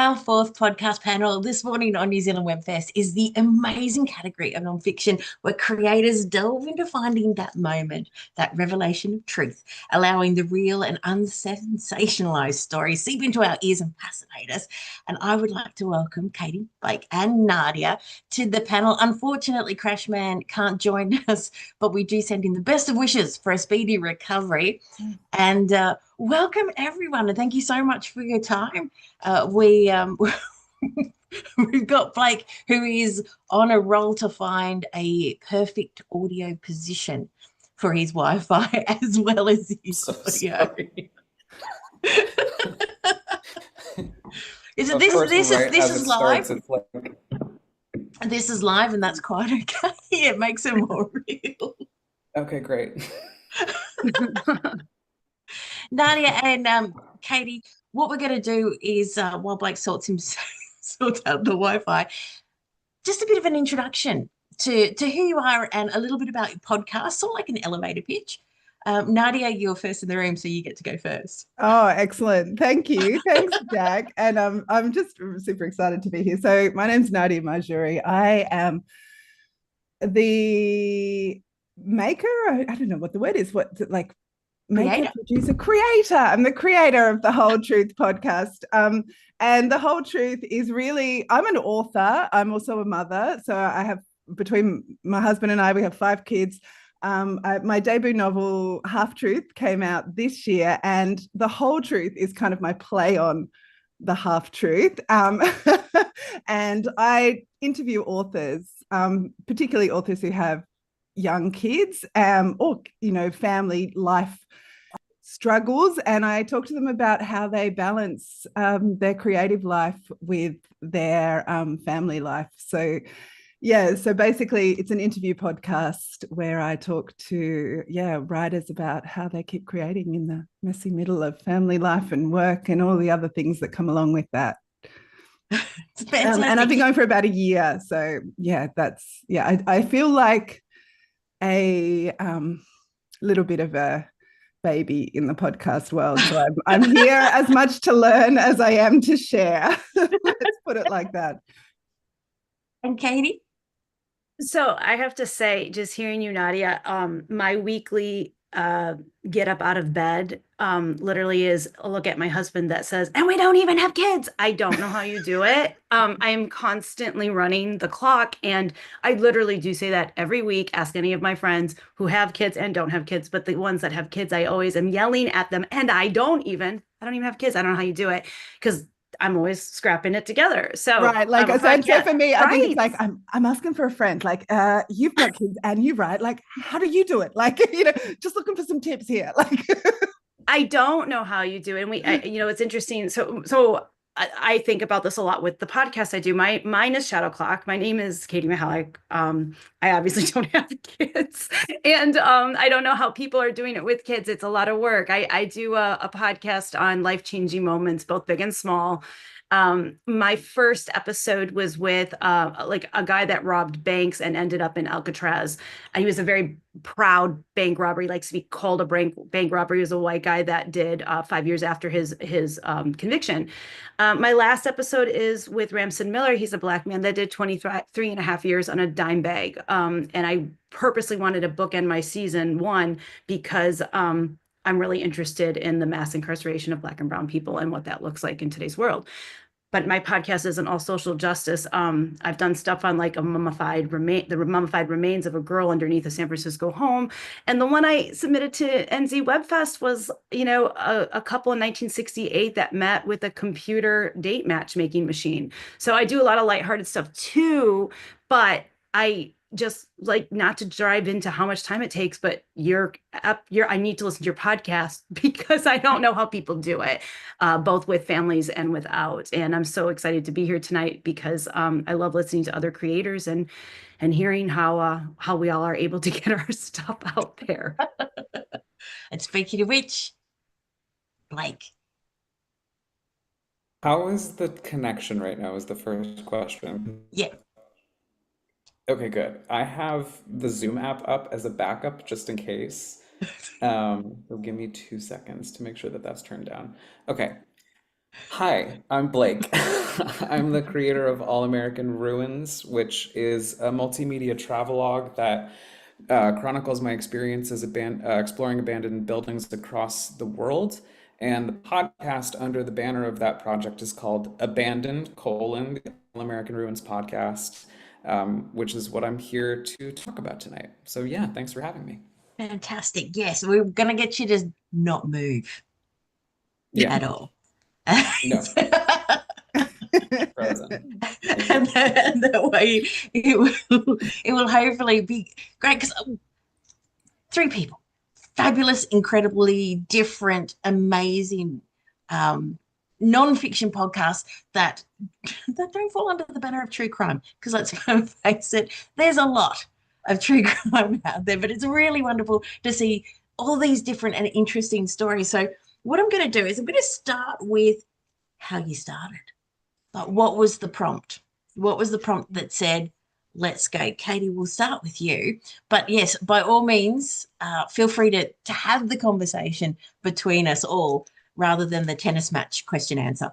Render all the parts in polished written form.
Our fourth podcast panel this morning on New Zealand Webfest is the amazing category of nonfiction where creators delve into finding that moment, that revelation of truth, allowing the real and unsensationalized stories seep into our ears and fascinate us. And I would like to welcome Katie, Blake, and Nadia to the panel. Unfortunately, Crashman can't join us, but we do send in the best of wishes for a speedy recovery. And welcome, everyone, and thank you so much for your time. We've got Blake, who is on a roll to find a perfect audio position for his Wi-Fi as well as his So audio. sorry. Is it Of this? course, This right is this as is it live. starts, it's like, This is live, and that's quite okay. It makes it more real. okay, great. Nadia and Katie, what we're going to do is while Blake sorts out the Wi-Fi, just a bit of an introduction to who you are and a little bit about your podcast, sort of like an elevator pitch. Nadia, you're first in the room, so you get to go first. Oh, excellent. Thank you. Thanks, Jack. And I'm just super excited to be here. So my name's Nadia Marjouri. I am the maker. I don't know what the word is. What like maker, Creator. producer, creator. I'm the creator of the Whole Truth podcast. And the Whole Truth is really, I'm an author. I'm also a mother. So I have, between my husband and I, we have 5 kids. My debut novel, Half Truth, came out this year, and The Whole Truth is kind of my play on the half truth. And I interview authors, particularly authors who have young kids, or family life struggles, and I talk to them about how they balance their creative life with their family life. So basically it's an interview podcast where I talk to writers about how they keep creating in the messy middle of family life and work and all the other things that come along with that. And I've been going for about a year. So I feel like a little bit of a baby in the podcast world. So I'm here as much to learn as I am to share. Let's put it like that. And Katie? So I have to say, just hearing you, Nadia, my weekly get up out of bed literally is a look at my husband that says, and we don't even have kids. I don't know how you do it. I am constantly running the clock, and I literally do say that every week. Ask any of my friends who have kids and don't have kids, but the ones that have kids, I always am yelling at them, and I don't even have kids. I don't know how you do it, because I'm always scrapping it together. So right, like so for me, I think it's like I'm asking for a friend. Like, you've got kids and you write. Like, how do you do it? Like, just looking for some tips here. Like, I don't know how you do it. And it's interesting. So I think about this a lot with the podcast I do. Mine is Shadow Clock. My name is Katie Mahalik. I obviously don't have kids, and I don't know how people are doing it with kids. It's a lot of work. I do a podcast on life-changing moments, both big and small. My first episode was with like a guy that robbed banks and ended up in Alcatraz. He was a very proud bank robber. He likes to be called a bank robber. He was a white guy that did 5 years after his conviction. My last episode is with Ramson Miller. He's a Black man that did 23 and a half years on a dime bag. And I purposely wanted to bookend my season 1 because I'm really interested in the mass incarceration of Black and brown people and what that looks like in today's world. But my podcast isn't all social justice. I've done stuff on like the mummified remains of a girl underneath a San Francisco home. And the one I submitted to NZ Webfest was, a couple in 1968 that met with a computer date matchmaking machine. So I do a lot of lighthearted stuff too, but I just like not to drive into how much time it takes, but I need to listen to your podcast because I don't know how people do it, both with families and without. And I'm so excited to be here tonight because I love listening to other creators and hearing how we all are able to get our stuff out there. And speaking of which, Blake. How is the connection right now is the first question. Yeah. Okay, good. I have the Zoom app up as a backup just in case. It'll give me 2 seconds to make sure that that's turned down. Okay. Hi, I'm Blake. I'm the creator of All American Ruins, which is a multimedia travelogue that chronicles my experience as exploring abandoned buildings across the world. And the podcast under the banner of that project is called Abandoned: the All American Ruins podcast, which is what I'm here to talk about tonight. So yeah, thanks for having me. Fantastic. Yes, we're going to get you to not move Yeah, at all. no, frozen. Thank And you. that way it will hopefully be great because three people, fabulous, incredibly different, amazing um, non-fiction podcasts that don't fall under the banner of true crime. Because let's face it, there's a lot of true crime out there, but it's really wonderful to see all these different and interesting stories. So what I'm going to do is I'm going to start with how you started. Like, what was the prompt? What was the prompt that said, let's go? Katie, we'll start with you. But yes, by all means, feel free to have the conversation between us all rather than the tennis match question answer.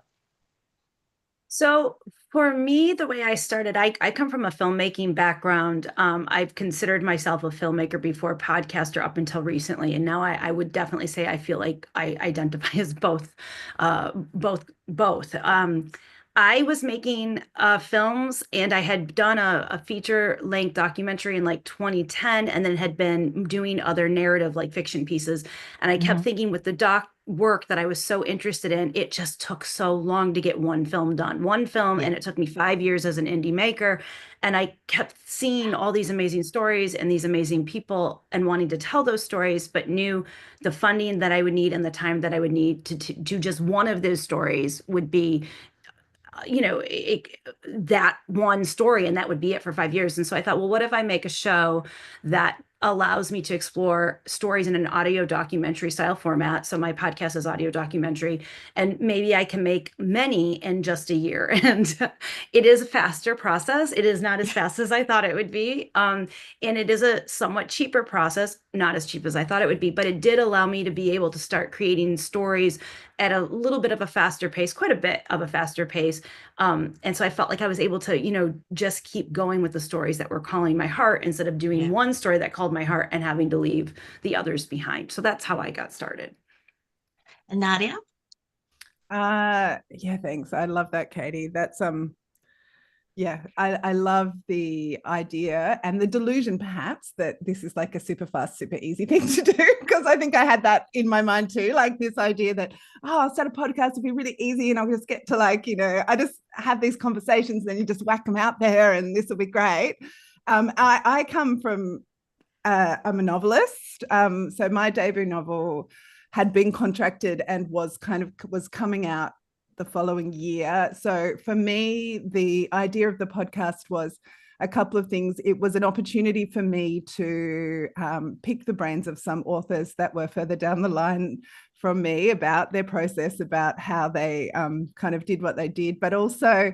So for me, the way I started, I come from a filmmaking background. I've considered myself a filmmaker before podcaster up until recently, and now I would definitely say I feel like I identify as both. I was making films, and I had done a feature-length documentary in like 2010, and then had been doing other narrative like fiction pieces. And I kept Mhm. thinking with the doc work that I was so interested in, it just took so long to get one film done. One film, Yeah, and it took me 5 years as an indie maker. And I kept seeing all these amazing stories and these amazing people and wanting to tell those stories, but knew the funding that I would need and the time that I would need to do just one of those stories would be that one story, and that would be it for 5 years. And so I thought, well, what if I make a show that allows me to explore stories in an audio documentary style format? So my podcast is audio documentary, and maybe I can make many in just a year. And it is a faster process. It is not as fast as I thought it would be. And it is a somewhat cheaper process, not as cheap as I thought it would be, but it did allow me to be able to start creating stories at a little bit of a faster pace, quite a bit of a faster pace. And so I felt like I was able to, just keep going with the stories that were calling my heart instead of doing yeah. one story that called my heart and having to leave the others behind. So that's how I got started. And Nadia? Yeah, thanks. I love that, Katie. That's yeah, I love the idea and the delusion perhaps that this is like a super fast, super easy thing to do, because I think I had that in my mind too, like this idea that, oh, I'll start a podcast, it'll be really easy and I'll just get to I just have these conversations and then you just whack them out there and this will be great. I come from, I'm a novelist. So my debut novel had been contracted and was coming out the following year. So for me, the idea of the podcast was a couple of things. It was an opportunity for me to pick the brains of some authors that were further down the line from me about their process, about how they kind of did what they did, but also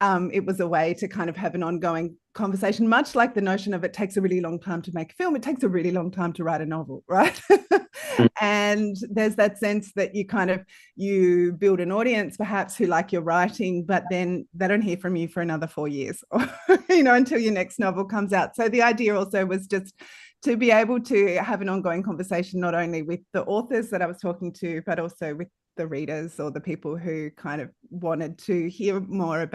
it was a way to kind of have an ongoing conversation, much like the notion of it takes a really long time to make a film, it takes a really long time to write a novel, right? And there's that sense that you build an audience perhaps who like your writing, but then they don't hear from you for another 4 years, or until your next novel comes out. So the idea also was just to be able to have an ongoing conversation, not only with the authors that I was talking to, but also with the readers or the people who kind of wanted to hear more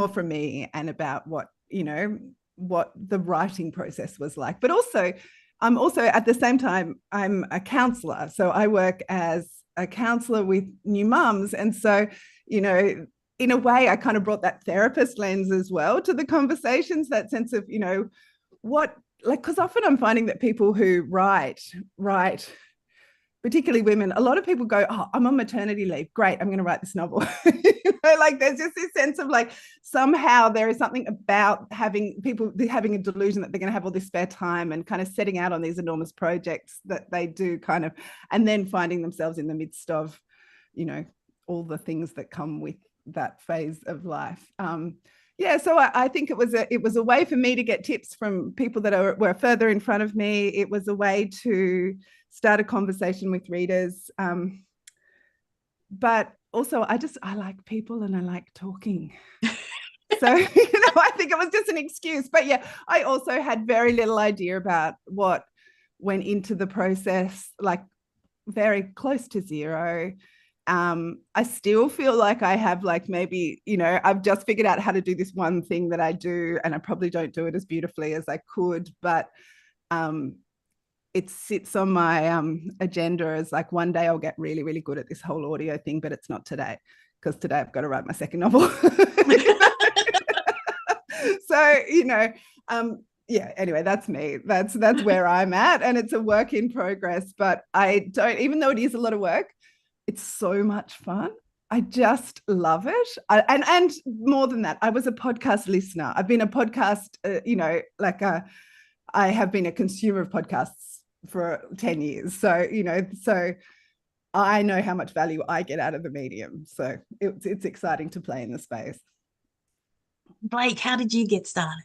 from me and about what the writing process was like. But also, I'm also at the same time, I'm a counselor. So I work as a counselor with new mums. And so, in a way, I kind of brought that therapist lens as well to the conversations, that sense of, because often I'm finding that people who write, particularly women, a lot of people go, oh, I'm on maternity leave. Great, I'm going to write this novel. There's just this sense of somehow there is something about having a delusion that they're going to have all this spare time and kind of setting out on these enormous projects that they do and then finding themselves in the midst of, all the things that come with that phase of life. So I think it was a way for me to get tips from people that were further in front of me. It was a way to start a conversation with readers. But also I like people and I like talking. So, I think it was just an excuse. But yeah, I also had very little idea about what went into the process, like very close to zero. I still feel like I have like maybe, I've just figured out how to do this one thing that I do, and I probably don't do it as beautifully as I could, but it sits on my agenda as like one day I'll get really, really good at this whole audio thing, but it's not today, because today I've got to write my second novel. So, yeah, anyway, that's me. That's where I'm at, and it's a work in progress, but I don't, even though it is a lot of work, it's so much fun. I just love it. And more than that, I was a podcast listener. I've been a podcast, I have been a consumer of podcasts for 10 years. So, so I know how much value I get out of the medium. So it's exciting to play in the space. Blake, how did you get started?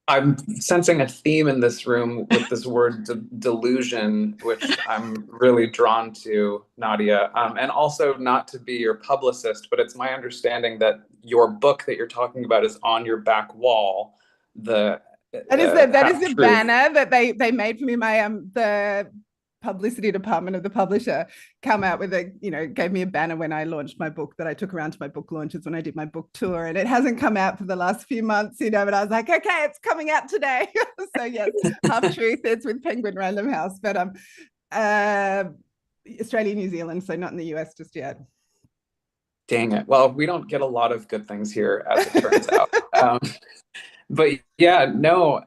I'm sensing a theme in this room with this word delusion, which I'm really drawn to, Nadia. And also, not to be your publicist, but it's my understanding that your book that you're talking about is on your back wall. That is the banner that they made for me. The publicity department of the publisher come out with gave me a banner when I launched my book that I took around to my book launches when I did my book tour, and it hasn't come out for the last few months, but I was like, okay, it's coming out today. So yes, Half Truth, it's with Penguin Random House, but Australia, New Zealand, so not in the US just yet. Dang it. Well, we don't get a lot of good things here, as it turns out. But yeah, no,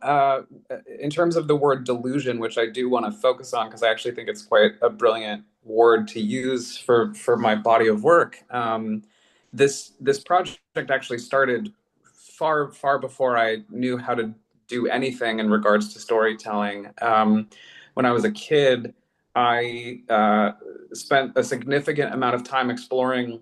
in terms of the word delusion, which I do want to focus on because I actually think it's quite a brilliant word to use for my body of work. This project actually started far before I knew how to do anything in regards to storytelling. When I was a kid, I spent a significant amount of time exploring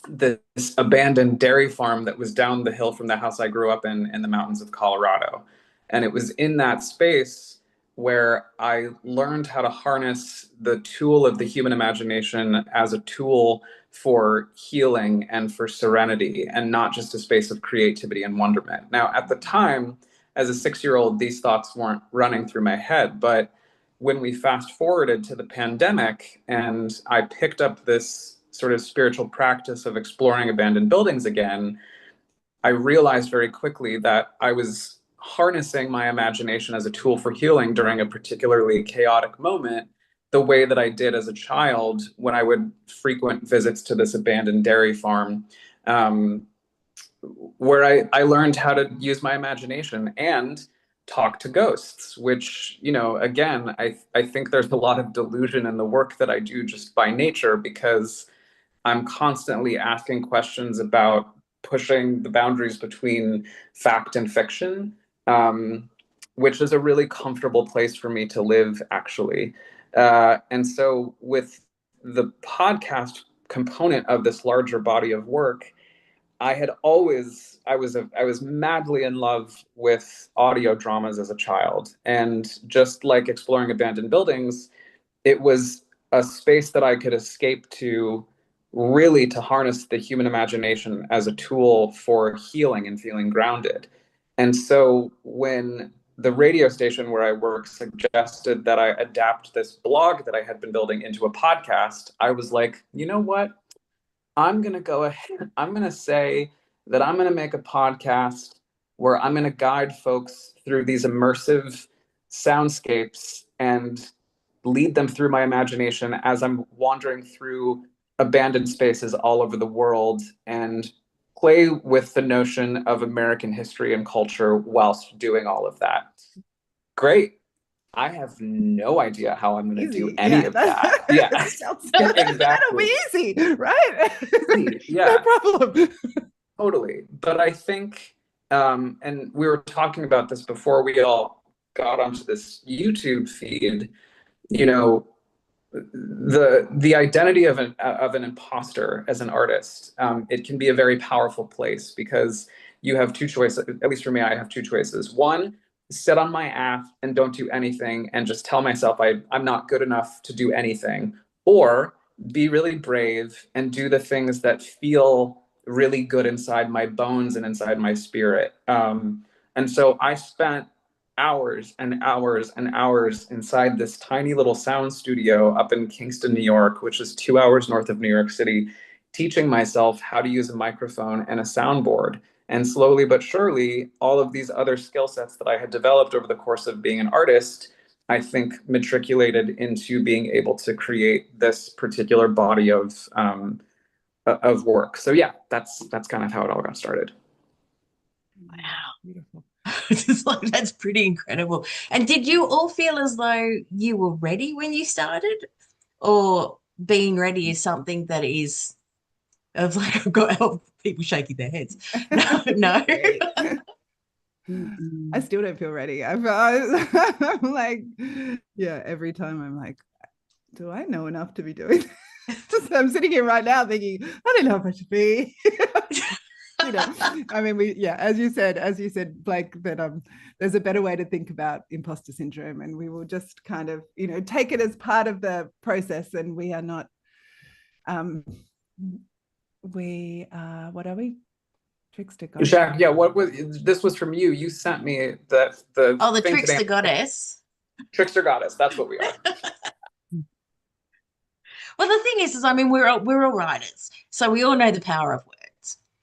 this abandoned dairy farm that was down the hill from the house I grew up in the mountains of Colorado. And it was in that space where I learned how to harness the tool of the human imagination as a tool for healing and for serenity, and not just a space of creativity and wonderment. Now, at the time, as a 6-year-old, these thoughts weren't running through my head, but when we fast forwarded to the pandemic and I picked up this sort of spiritual practice of exploring abandoned buildings again, I realized very quickly that I was harnessing my imagination as a tool for healing during a particularly chaotic moment, the way that I did as a child when I would frequent visits to this abandoned dairy farm, where I learned how to use my imagination and talk to ghosts, which, again, I think there's a lot of delusion in the work that I do just by nature, because I'm constantly asking questions about pushing the boundaries between fact and fiction, which is a really comfortable place for me to live, actually. And so with the podcast component of this larger body of work, I was madly in love with audio dramas as a child. And just like exploring abandoned buildings, it was a space that I could escape to, really to harness the human imagination as a tool for healing and feeling grounded. And so when the radio station where I work suggested that I adapt this blog that I had been building into a podcast, I was like, you know what? I'm going to go ahead. I'm going to say that I'm going to make a podcast where I'm going to guide folks through these immersive soundscapes and lead them through my imagination as I'm wandering through abandoned spaces all over the world, and play with the notion of American history and culture whilst doing all of that. Great. I have no idea how I'm going to do any of that. Yeah, exactly. That'll be easy, right? Yeah, no problem. Totally. But I think, and we were talking about this before we all got onto this YouTube feed, the identity of an imposter as an artist, it can be a very powerful place, because you have two choices. At least for me, I have two choices. One, sit on my ass and don't do anything and just tell myself I'm not good enough to do anything. Or be really brave and do the things that feel really good inside my bones and inside my spirit. And so I spent hours and hours and hours inside this tiny little sound studio up in Kingston, New York, which is 2 hours north of New York City, teaching myself how to use a microphone and a soundboard. And slowly but surely, all of these other skill sets that I had developed over the course of being an artist, I think matriculated into being able to create this particular body of work. So yeah, that's kind of how it all got started. Wow. Beautiful. It's like, that's pretty incredible. And did you all feel as though you were ready when you started, or being ready is something that is of like, I've got people shaking their heads. No, no. I still don't feel ready. I'm like, yeah, every time I'm like, do I know enough to be doing this? I'm sitting here right now thinking, I don't know if I should be. You know, I mean, as you said, Blake, that there's a better way to think about imposter syndrome, and we will just kind of, take it as part of the process. And we are not, what are we? Trickster goddess. Jack, yeah, this was from you. You sent me the The thing trickster today. goddess. Trickster goddess. That's what we are. Well, the thing is I mean, we're all writers, so we all know the power of words.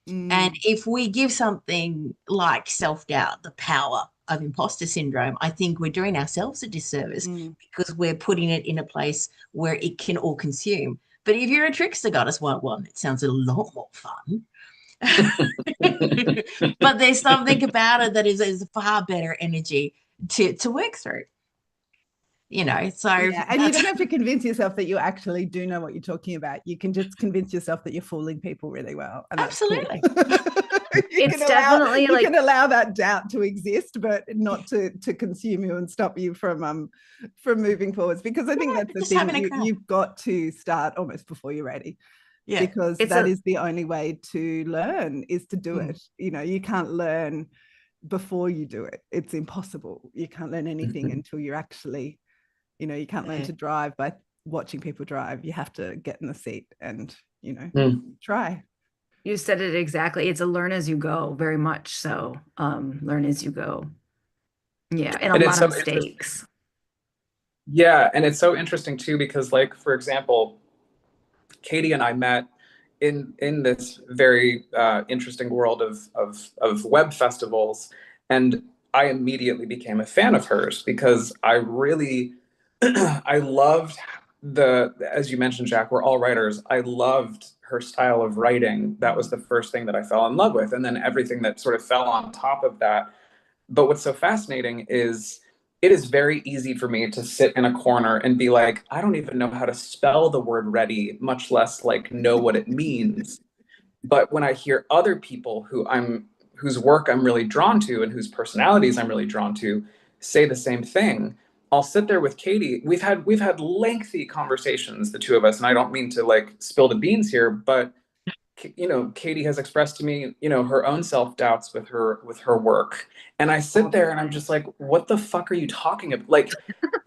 And if we give something like self-doubt the power of imposter syndrome, I think we're doing ourselves a disservice because we're putting it in a place where it can all consume. But if you're a trickster goddess, one, it sounds a lot more fun. But there's something about it that is far better energy to work through. So yeah, and you don't have to convince yourself that you actually do know what you're talking about. You can just convince yourself that you're fooling people really well. And absolutely. It's definitely you can allow that doubt to exist, but not to consume you and stop you from moving forwards. Because I think that's the thing. You've got to start almost before you're ready. Yeah. Because that is the only way to learn, is to do it. You can't learn before you do it. It's impossible. You can't learn anything until you're actually, you can't learn to drive by watching people drive. You have to get in the seat and, try. You said it exactly. It's a learn as you go, very much so. Learn as you go. Yeah, and a lot of mistakes. Yeah, and it's so interesting too, because like, for example, Katie and I met in this very interesting world of web festivals, and I immediately became a fan of hers because I really I loved as you mentioned, Jack, we're all writers. I loved her style of writing. That was the first thing that I fell in love with, and then everything that sort of fell on top of that. But what's so fascinating is it is very easy for me to sit in a corner and be like, I don't even know how to spell the word ready, much less like know what it means. But when I hear other people whose work I'm really drawn to and whose personalities I'm really drawn to say the same thing, I'll sit there with Katie. We've had lengthy conversations, the two of us, and I don't mean to like spill the beans here, but Katie has expressed to me, her own self-doubts with her work. And I sit there and I'm just like, what the fuck are you talking about? Like,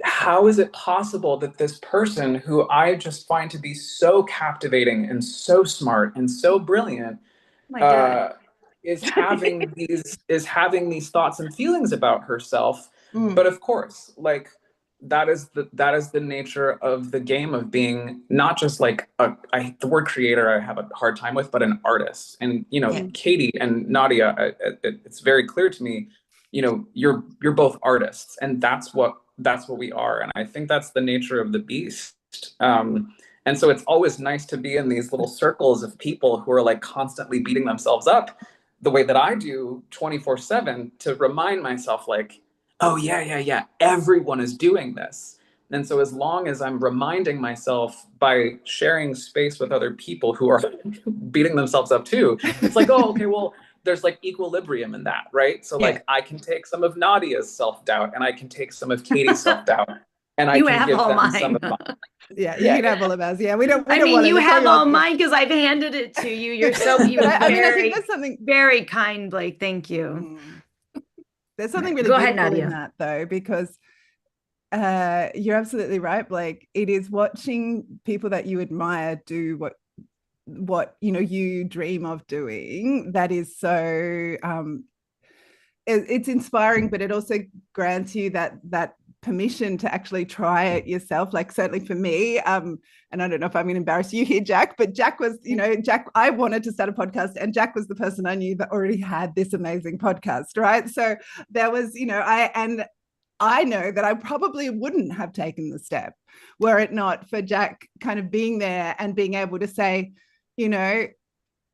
how is it possible that this person who I just find to be so captivating and so smart and so brilliant is having these thoughts and feelings about herself? But of course, like, that is the nature of the game of being not just like the word creator I have a hard time with, but an artist. And Katie and Nadia, it's very clear to me, you're both artists, and that's what we are. And I think that's the nature of the beast. And so it's always nice to be in these little circles of people who are like constantly beating themselves up the way that I do 24/7, to remind myself like, oh yeah, everyone is doing this. And so as long as I'm reminding myself by sharing space with other people who are beating themselves up too, it's like, oh, okay, well, there's like equilibrium in that, right? So like, I can take some of Nadia's self-doubt and I can take some of Katie's self-doubt, and I can give them some of mine. Yeah, you can have all of ours. Yeah, we don't. I mean, you have all mine because I've handed it to you. You're so I think there's something very kind, Blake. Thank you. There's something really beautiful in that, though, because You're absolutely right, Blake. It is watching people that you admire do what you dream of doing that is so it's inspiring, but it also grants you that permission to actually try it yourself. Like certainly for me, and I don't know if I'm going to embarrass you here, Jack, but Jack was, Jack, I wanted to start a podcast, and Jack was the person I knew that already had this amazing podcast, right? So there was, I know that I probably wouldn't have taken the step were it not for Jack kind of being there and being able to say,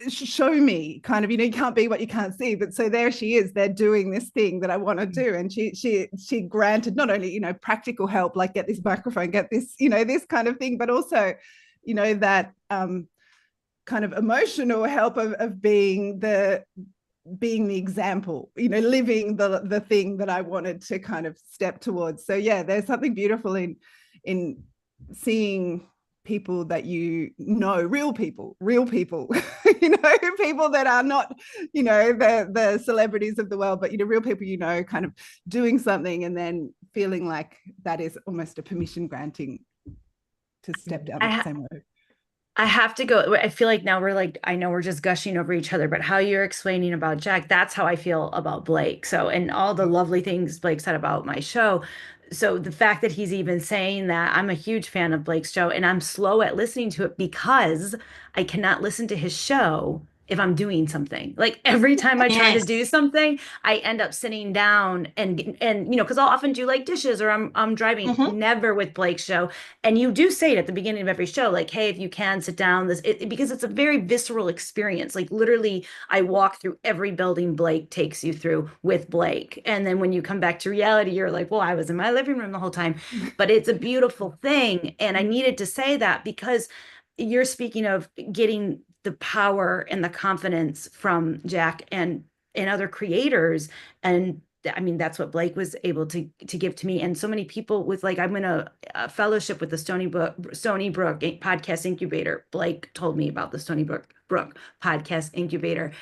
show me kind of, you can't be what you can't see. But so there she is, they're doing this thing that I want to do. And she granted not only, practical help, like get this microphone, get this, this kind of thing, but also, that kind of emotional help of being the example, living the thing that I wanted to kind of step towards. So yeah, there's something beautiful in seeing people that real people people that are not the celebrities of the world, but real people kind of doing something and then feeling like that is almost a permission granting to step down the same road. I have to go. I feel like now I know we're just gushing over each other, but how you're explaining about Jack, that's how I feel about Blake. So, and all the lovely things Blake said about my show. So the fact that he's even saying that, I'm a huge fan of Blake's show, and I'm slow at listening to it because I cannot listen to his show if I'm doing something. Like every time I try to do something, I end up sitting down and because I'll often do like dishes or I'm driving. Never with Blake's show. And you do say it at the beginning of every show, like, hey, if you can sit down, because it's a very visceral experience. Like literally, I walk through every building Blake takes you through with Blake. And then when you come back to reality, you're like, well, I was in my living room the whole time. But it's a beautiful thing. And I needed to say that because you're speaking of getting the power and the confidence from Jack and other creators. And I mean, that's what Blake was able to give to me. And so many people with I'm in a fellowship with the Stony Brook podcast incubator. Blake told me about the Stony Brook podcast incubator.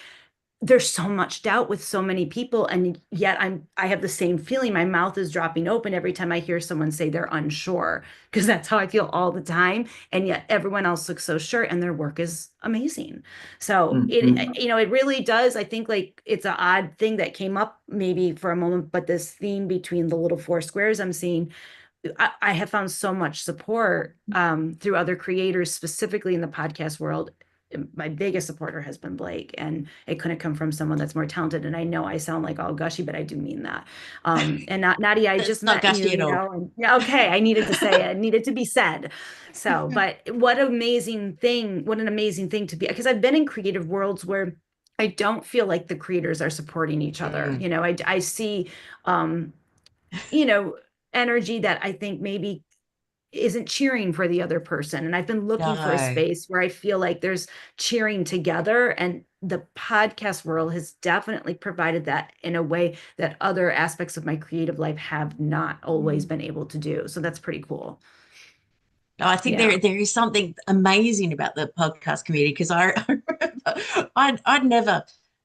There's so much doubt with so many people, and yet I have the same feeling. My mouth is dropping open every time I hear someone say they're unsure, because that's how I feel all the time. And yet everyone else looks so sure, and their work is amazing. So it really does. I think it's an odd thing that came up maybe for a moment, but this theme between the little four squares I'm seeing, I have found so much support through other creators, specifically in the podcast world. My biggest supporter has been Blake, and it couldn't come from someone that's more talented. And I know I sound like all gushy, but I do mean that. And Nadia, I just met you, and okay, I needed to say it. It needed to be said. So, but what an amazing thing to be, because I've been in creative worlds where I don't feel like the creators are supporting each other. I see, energy that I think maybe isn't cheering for the other person. And I've been looking for a space where I feel like there's cheering together. And the podcast world has definitely provided that in a way that other aspects of my creative life have not always been able to do. So that's pretty cool. I think there is something amazing about the podcast community, because I'd never,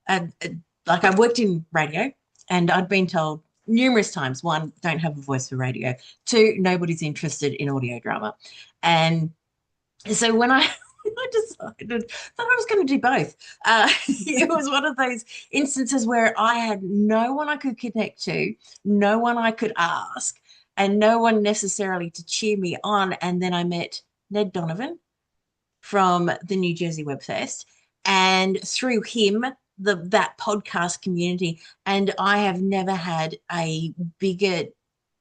I worked in radio, and I'd been told numerous times, one, don't have a voice for radio, two, nobody's interested in audio drama. And so when I decided that I was going to do both, it was one of those instances where I had no one I could connect to, no one I could ask, and no one necessarily to cheer me on. And then I met Ned Donovan from the New Jersey Webfest, and through him, that podcast community, and I have never had a bigger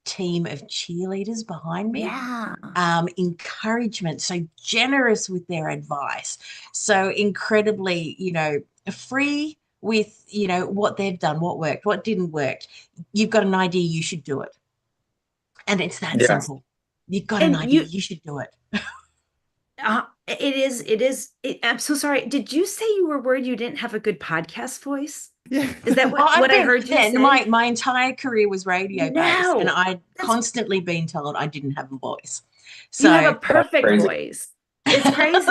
team of cheerleaders behind me. Encouragement, so generous with their advice, so incredibly free with what they've done, what worked, what didn't work. You've got an idea, you should do it, and it's that simple. You've got an idea, you should do it. It is. I'm so sorry. Did you say you were worried you didn't have a good podcast voice? Yeah. Is that what I heard you say? My entire career was radio based, and I'd constantly been told I didn't have a voice. So you have a perfect voice. It's crazy.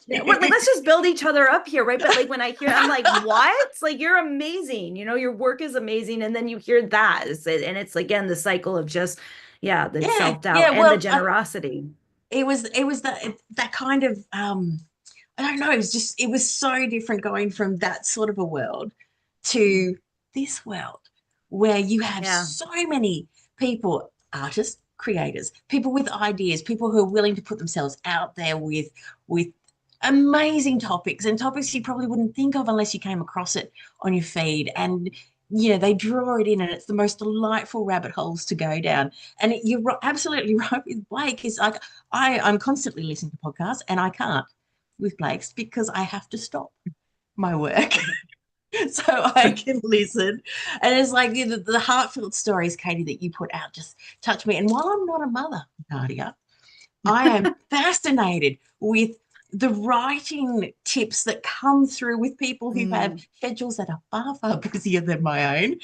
Let's just build each other up here, right? But when I hear, I'm like, what? You're amazing. Your work is amazing, and then you hear that, and it's again the cycle of just Yeah, the Yeah, self-doubt yeah. and the Well, generosity. it was that kind of I don't know, it was so different going from that sort of a world to this world where you have Yeah. so many people, artists, creators, people with ideas, people who are willing to put themselves out there with amazing topics and topics you probably wouldn't think of unless you came across it on your feed. And they draw it in, and it's the most delightful rabbit holes to go down. And absolutely right with Blake. Is like I'm constantly listening to podcasts, and I can't with Blake's because I have to stop my work so I can listen. And it's like the heartfelt stories, Katie, that you put out just touch me. And while I'm not a mother, Nadia, I am fascinated with the writing tips that come through with people who have schedules that are far, far busier than my own.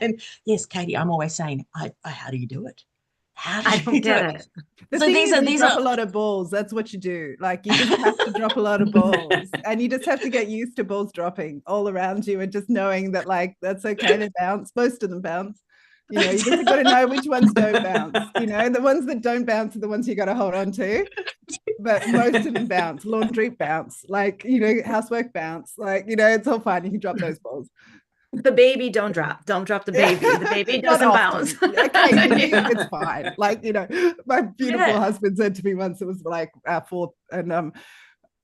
And yes, Katie, I'm always saying, how do you do it? How I do don't you do get it? it. The So thing these is, are you these drop are a lot of balls. That's what you do. Like, you just have to drop a lot of balls, and you just have to get used to balls dropping all around you, and just knowing that, like, that's okay. They bounce. Most of them bounce. You just got to know which ones don't bounce. The ones that don't bounce are the ones you got to hold on to. But most of them bounce. Laundry bounce. Like, housework bounce. Like, it's all fine. You can drop those balls. The baby, don't drop the baby. The baby Not doesn't often. bounce. Occasionally, it's fine. Like, my beautiful Yeah. husband said to me once, it was like our fourth, and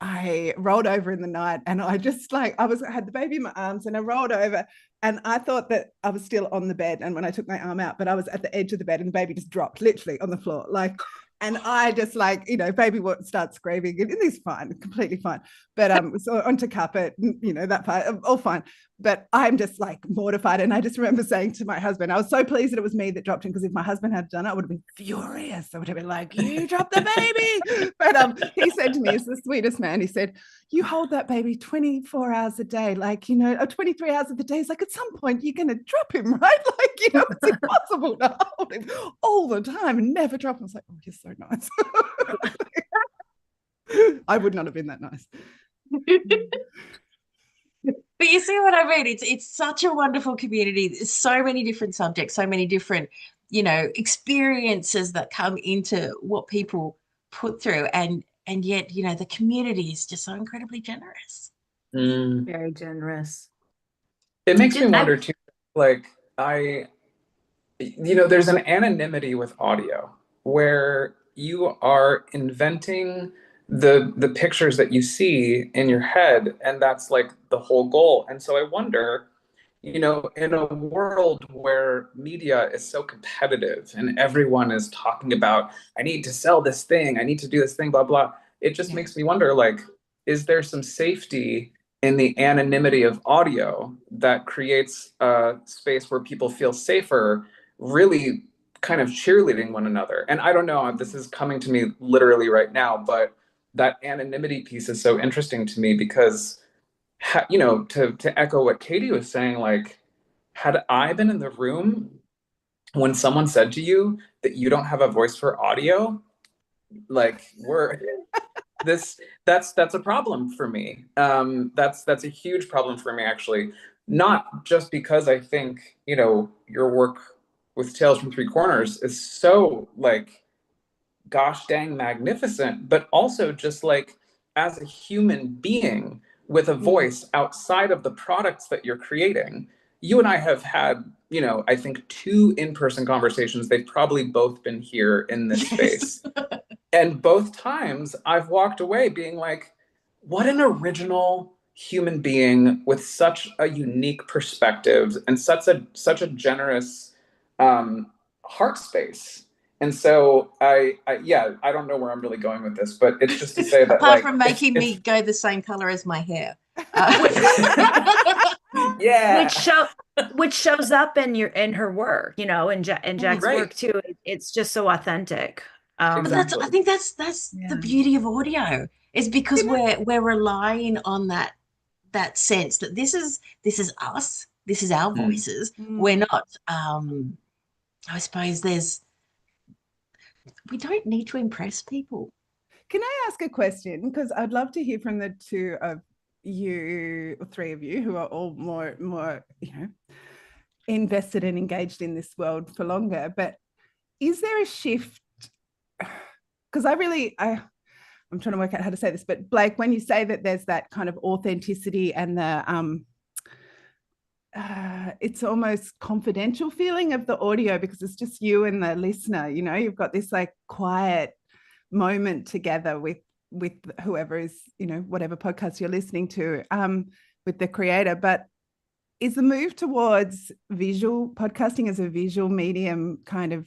I rolled over in the night, and I just I had the baby in my arms, and I rolled over, and I thought that I was still on the bed. And when I took my arm out, but I was at the edge of the bed, and the baby just dropped literally on the floor. And I just baby starts screaming, and it's fine, completely fine. But so onto carpet, that part, all fine. But I'm just mortified. And I just remember saying to my husband, I was so pleased that it was me that dropped him, because if my husband had done it, I would have been furious. I would have been like, you dropped the baby. But he said to me, he's the sweetest man. He said, you hold that baby 24 hours a day, 23 hours of the day. He's like, at some point you're going to drop him, right? It's impossible to hold him all the time and never drop him. I was like, oh, you're so nice. I would not have been that nice. But you see what I mean? It's such a wonderful community. There's so many different subjects, so many different, experiences that come into what people put through. And yet, the community is just so incredibly generous. Very generous. It makes me wonder too, there's an anonymity with audio where you are inventing the pictures that you see in your head, and that's the whole goal. And so I wonder, in a world where media is so competitive and everyone is talking about, I need to sell this thing, I need to do this thing, blah, blah, it just makes me wonder, is there some safety in the anonymity of audio that creates a space where people feel safer, really kind of cheerleading one another? And I don't know, this is coming to me literally right now, but that anonymity piece is so interesting to me, because to echo what Katie was saying, had I been in the room when someone said to you that you don't have a voice for audio, that's a problem for me. That's a huge problem for me, actually. Not just because I think, your work with Tales from Three Corners is so gosh dang magnificent, but also just as a human being with a voice outside of the products that you're creating. You and I have had, I think 2 in-person conversations. They've probably both been here in this space. And both times I've walked away being like, what an original human being with such a unique perspective and such a generous heart space. And so I don't know where I'm really going with this, but it's just to say that apart from making me go the same color as my hair. Yeah. Which shows up in her work, and Jack's Right. work too. It's just so authentic. But Exactly. I think that's the beauty of audio, is because we're relying on that sense that this is us, this is our voices. We're not I suppose we don't need to impress people. Can I ask a question? Because I'd love to hear from the 2 of you, or 3 of you, who are all more invested and engaged in this world for longer. But is there a shift? Because I'm trying to work out how to say this, but Blake, when you say that there's that kind of authenticity and the it's almost confidential feeling of the audio because it's just you and the listener, you know, you've got this like quiet moment together with whoever is, you know, whatever podcast you're listening to, with the creator. But is the move towards visual podcasting as a visual medium kind of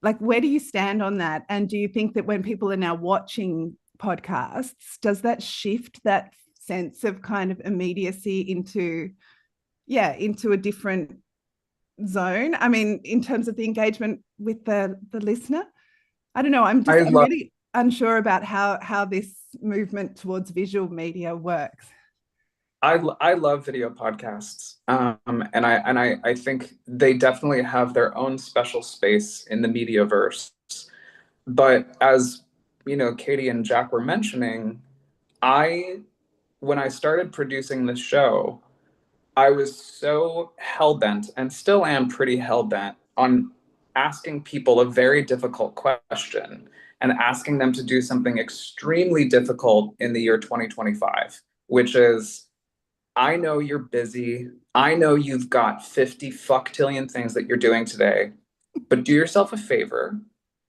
like, where do you stand on that? And do you think that when people are now watching podcasts, does that shift that sense of kind of immediacy into a different zone? I mean, in terms of the engagement with the listener, I don't know. I'm really unsure about how this movement towards visual media works. I love video podcasts, and I think they definitely have their own special space in the mediaverse. But as you know, Katie and Jack were mentioning, when I started producing this show, I was so hell-bent and still am pretty hell-bent on asking people a very difficult question and asking them to do something extremely difficult in the year 2025, which is, I know you're busy. I know you've got 50 fucktillion things that you're doing today, but do yourself a favor.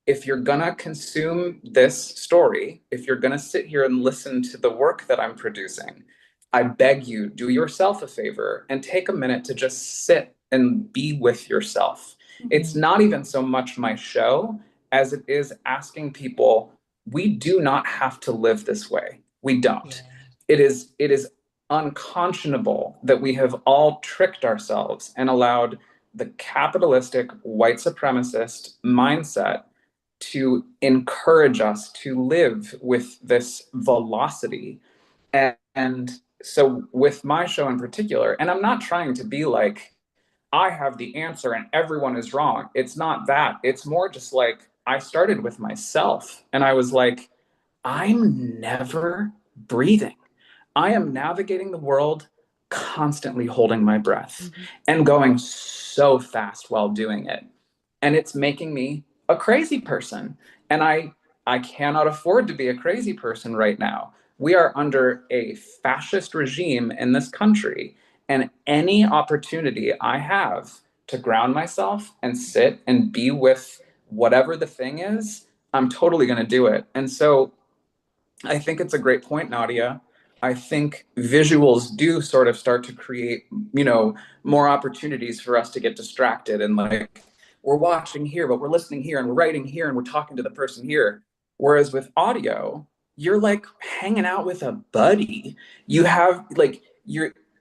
If you're gonna consume this story, if you're gonna sit here and listen to the work that I'm producing, I beg you, do yourself a favor and take a minute to just sit and be with yourself. It's not even so much my show as it is asking people, we do not have to live this way. We don't. It is unconscionable that we have all tricked ourselves and allowed the capitalistic white supremacist mindset to encourage us to live with this velocity. And so with my show in particular, and I'm not trying to be like, I have the answer and everyone is wrong. It's not that. It's more just like, I started with myself and I was like, I'm never breathing. I am navigating the world constantly holding my breath and going so fast while doing it. And it's making me a crazy person. And I cannot afford to be a crazy person right now. We are under a fascist regime in this country. And any opportunity I have to ground myself and sit and be with whatever the thing is, I'm totally going to do it. And so I think it's a great point, Nadia. I think visuals do sort of start to create, you know, more opportunities for us to get distracted and like, we're watching here, but we're listening here and we're writing here and we're talking to the person here. Whereas with audio, you're like hanging out with a buddy. You have like,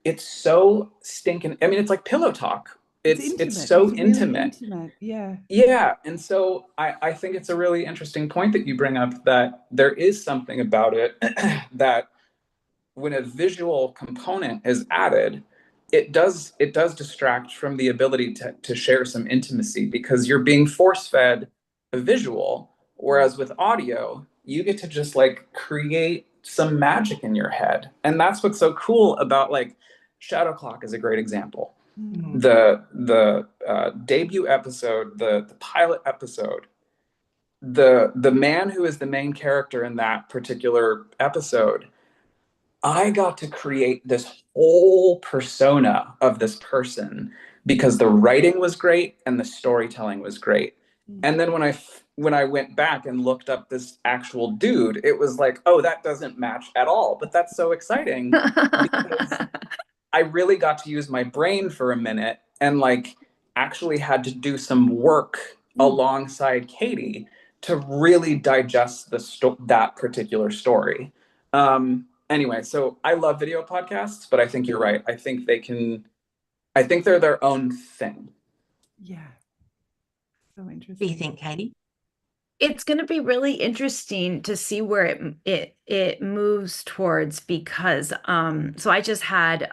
it's so stinking. I mean, it's like pillow talk. It's so really intimate. Yeah. Yeah. And so I think it's a really interesting point that you bring up, that there is something about it that when a visual component is added, it does distract from the ability to share some intimacy, because you're being force fed a visual, whereas with audio, you get to just like create some magic in your head. And that's what's so cool about, like, Shadow Clock is a great example. The debut episode, the pilot episode, the man who is the main character in that particular episode, I got to create this whole persona of this person because the writing was great and the storytelling was great. And then when I went back and looked up this actual dude, it was like, oh, that doesn't match at all. But that's so exciting because I really got to use my brain for a minute and like actually had to do some work alongside Katie to really digest that particular story. Anyway, so I love video podcasts, but I think you're right. I think they're their own thing. Yeah. So interesting. What do you think, Katie? It's going to be really interesting to see where it moves towards, because so I just had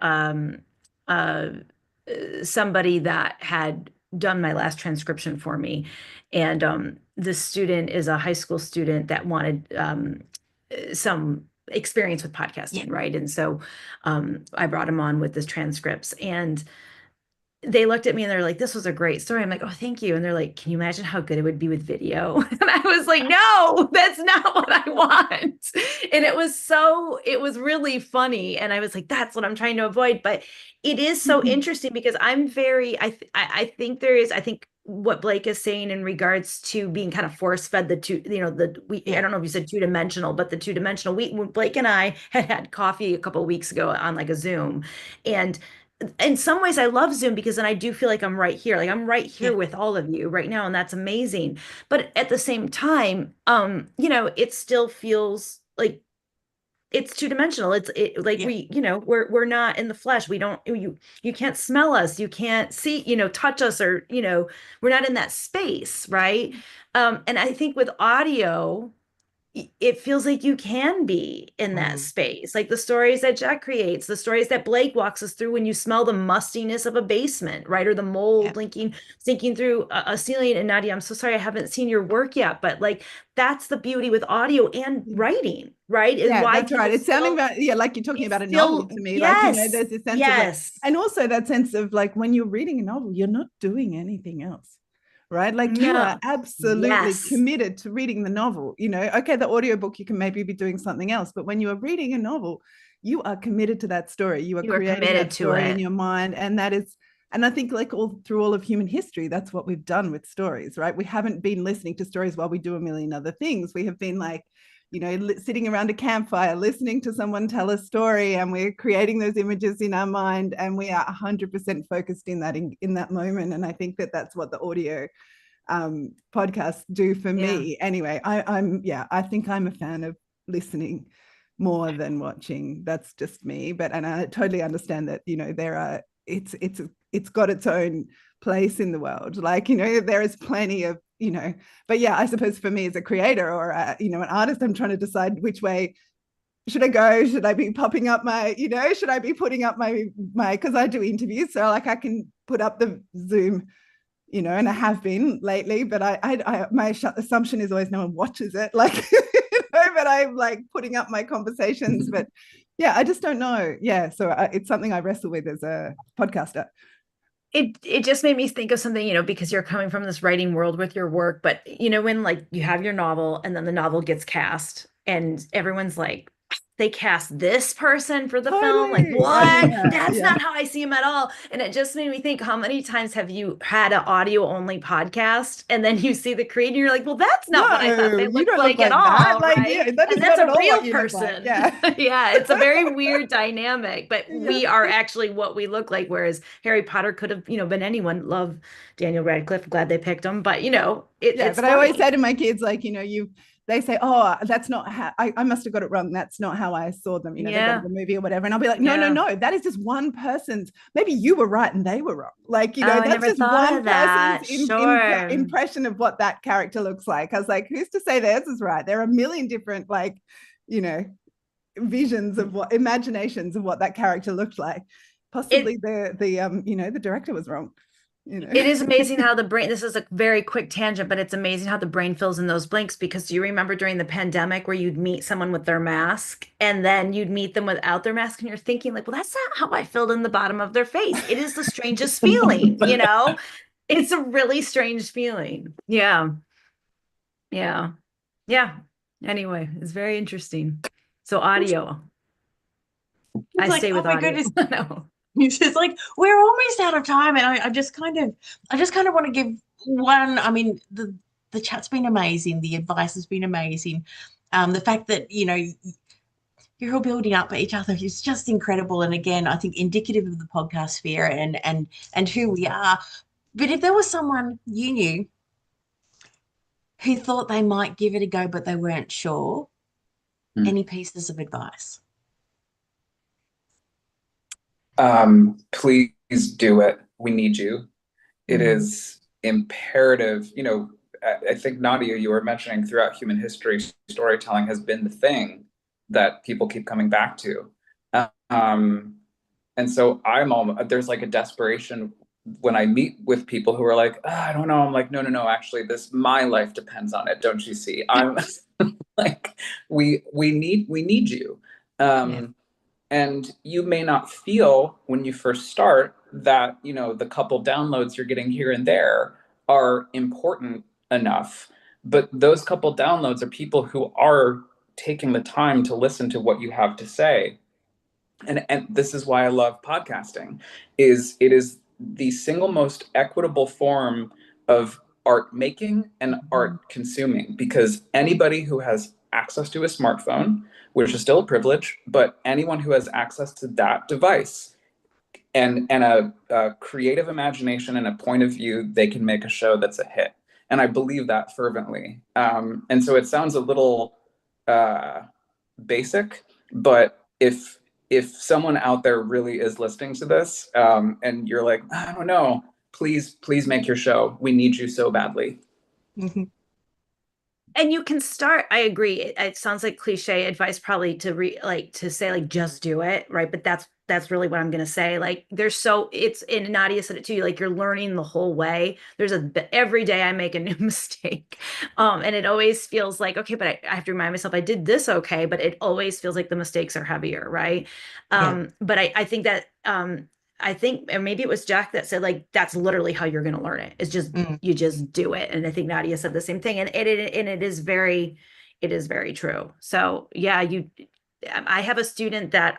somebody that had done my last transcription for me, and the student is a high school student that wanted some experience with podcasting, right? And so I brought him on with the transcripts, and they looked at me and they're like, this was a great story. I'm like, oh, thank you. And they're like, can you imagine how good it would be with video? And I was like, no, that's not what I want. And it was really funny. And I was like, that's what I'm trying to avoid. But it is so interesting because I think there is, I think what Blake is saying in regards to being kind of force fed the two, I don't know if you said two-dimensional, but the two-dimensional, when Blake and I had coffee a couple of weeks ago on like a Zoom, and in some ways I love Zoom because then I do feel like I'm right here. Like I'm right here with all of you right now. And that's amazing. But at the same time, it still feels like it's two-dimensional. We're not in the flesh. You can't smell us. You can't see, touch us, or, we're not in that space. Right. And I think with audio, it feels like you can be in that space. Like the stories that Jack creates, the stories that Blake walks us through when you smell the mustiness of a basement, right? Or the mold sinking through a ceiling. And Nadia, I'm so sorry I haven't seen your work yet, but like that's the beauty with audio and writing, right? Is Yeah, why that's right. It's sounding about, like you're talking about a still, novel to me. yes, Like, there's a sense of like, and also that sense of like when you're reading a novel, you're not doing anything else. Right? Like you are absolutely committed to reading the novel. Okay, the audiobook, you can maybe be doing something else, but when you are reading a novel, you are committed to that story. You are creating that story in your mind. And that is, and I think like through all of human history, that's what we've done with stories, right? We haven't been listening to stories while we do a million other things. We have been like, sitting around a campfire, listening to someone tell a story, and we're creating those images in our mind, and we are 100% focused in that moment. And I think that that's what the audio podcasts do for me. Anyway, I think I'm a fan of listening more than watching. That's just me. And I totally understand that, it's got its own place in the world. Like, there is plenty of, but yeah, I suppose for me as a creator or, an artist, I'm trying to decide which way should I go? Should I be popping up my, should I be putting up my, because I do interviews. So like I can put up the Zoom, and I have been lately, but my assumption is always no one watches it. Like, but I'm like putting up my conversations, but yeah, I just don't know. Yeah. So it's something I wrestle with as a podcaster. It just made me think of something, because you're coming from this writing world with your work, but when like you have your novel and then the novel gets cast and everyone's like, they cast this person for the film. Like, what? That's not how I see him at all. And it just made me think, how many times have you had an audio only podcast and then you see the creator and you're like, well, that's not what I thought they looked like at all, right? And that's a real person. Yeah. Yeah, it's a very weird dynamic, but we are actually what we look like. Whereas Harry Potter could have, been anyone. Love Daniel Radcliffe. Glad they picked him. But, it's but I always say to my kids, like, they say, oh, that's not how, I must have got it wrong. That's not how I saw them. They go to the movie or whatever. And I'll be like, no, that is just one person's, maybe you were right and they were wrong. Like, that's just one person's impression of what that character looks like. I was like, who's to say theirs is right? There are a million different, like, visions of imaginations of what that character looked like. Possibly the director was wrong. It is amazing how the brain, this is a very quick tangent, but it's amazing how the brain fills in those blanks, because do you remember during the pandemic where you'd meet someone with their mask and then you'd meet them without their mask and you're thinking like, well, that's not how I filled in the bottom of their face. It is the strangest feeling, It's a really strange feeling. Yeah. Anyway, it's very interesting. So audio. I stay with audio. Goodness. No. It's just like we're almost out of time, and I just kind of want to give one. I mean, the chat's been amazing, the advice has been amazing, the fact that you're all building up each other is just incredible, and again, I think indicative of the podcast sphere and who we are. But if there was someone you knew who thought they might give it a go but they weren't sure, any pieces of advice? Please do it. We need you. It is imperative. I think, Nadia, you were mentioning throughout human history, storytelling has been the thing that people keep coming back to. And so there's like a desperation when I meet with people who are like, I don't know. I'm like, no, actually my life depends on it. Don't you see? I'm like, we need you. And you may not feel when you first start that, the couple downloads you're getting here and there are important enough. But those couple downloads are people who are taking the time to listen to what you have to say. And this is why I love podcasting, is it is the single most equitable form of art making and art consuming, because anybody who has access to a smartphone, which is still a privilege, but anyone who has access to that device and a creative imagination and a point of view, they can make a show that's a hit. And I believe that fervently. And so it sounds a little basic, but if someone out there really is listening to this, and you're like, I don't know, please make your show. We need you so badly. Mm-hmm. And you can start, I agree. It sounds like cliche advice probably to say just do it, right? But that's really what I'm going to say. Like it's, and Nadia said it too, like you're learning the whole way. Every day I make a new mistake. And it always feels like, okay, but I have to remind myself I did this okay, but it always feels like the mistakes are heavier, right? But I think that, and maybe it was Jack that said, like, that's literally how you're going to learn it. It's just, you just do it. And I think Nadia said the same thing. And it is very true. So yeah, I have a student that,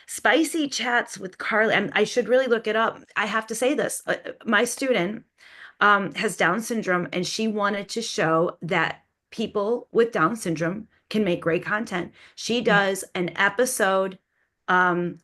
spicy chats with Carly, and I should really look it up. I have to say this, my student, has Down syndrome, and she wanted to show that people with Down syndrome can make great content. She does an episode, 60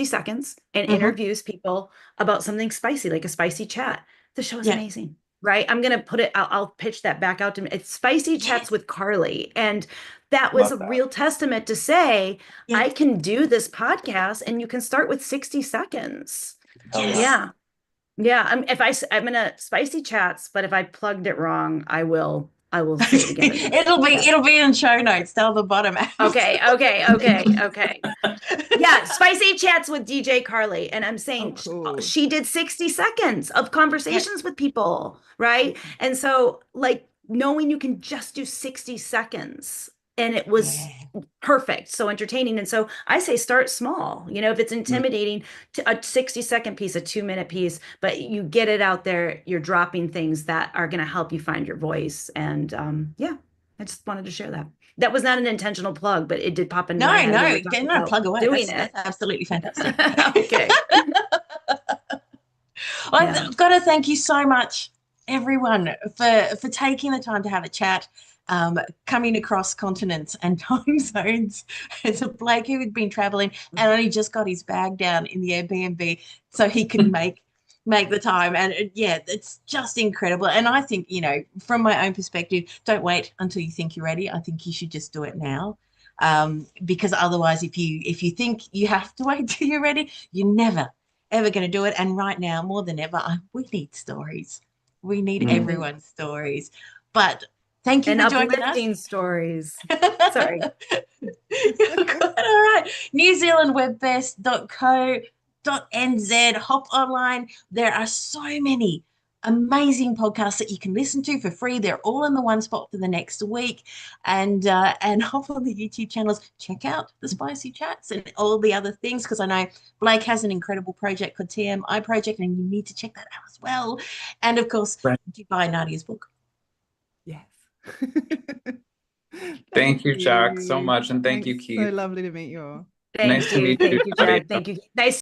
seconds, and interviews people about something spicy, like a spicy chat. The show is amazing, right? I'm gonna put it, I'll pitch that back out to me. It's Spicy Chats with Carly, and that was a real testament to say, I can do this podcast, and you can start with 60 seconds. Yeah. I'm gonna Spicy Chats, but if I plugged it wrong, I will say it again. It'll be in show notes down the bottom. Okay. Yeah, Spicy Chats with DJ Carly. And I'm saying she did 60 seconds of conversations with people, right? And so, like, knowing you can just do 60 seconds, and it was perfect, so entertaining. And so I say start small. If it's intimidating, to a 60-second piece, a 2-minute piece, but you get it out there, you're dropping things that are going to help you find your voice. And I just wanted to share that. That was not an intentional plug, but it did pop into my head. No, plug away. That's absolutely fantastic. Okay. I've got to thank you so much, everyone, for taking the time to have a chat, coming across continents and time zones. It's a Blake who had been traveling and only just got his bag down in the Airbnb so he can make the time. And it's just incredible. And I think, from my own perspective, don't wait until you think you're ready. I think you should just do it now. Because otherwise, if you think you have to wait till you're ready, you're never, ever going to do it. And right now, more than ever, we need stories. We need everyone's stories. But thank you for joining us. Uplifting stories. Sorry. All right. NewZealandWebFest.co.nz. Hop online. There are so many amazing podcasts that you can listen to for free. They're all in the one spot for the next week. And hop on the YouTube channels. Check out the Spicy Chats and all the other things, because I know Blake has an incredible project called TMI Project, and you need to check that out as well. And of course, do buy Nadia's book. Yes. Thank you, Jack, so much. And thank you, Keith. So lovely to meet you all. Nice to meet you, Jack. Thank you. Nice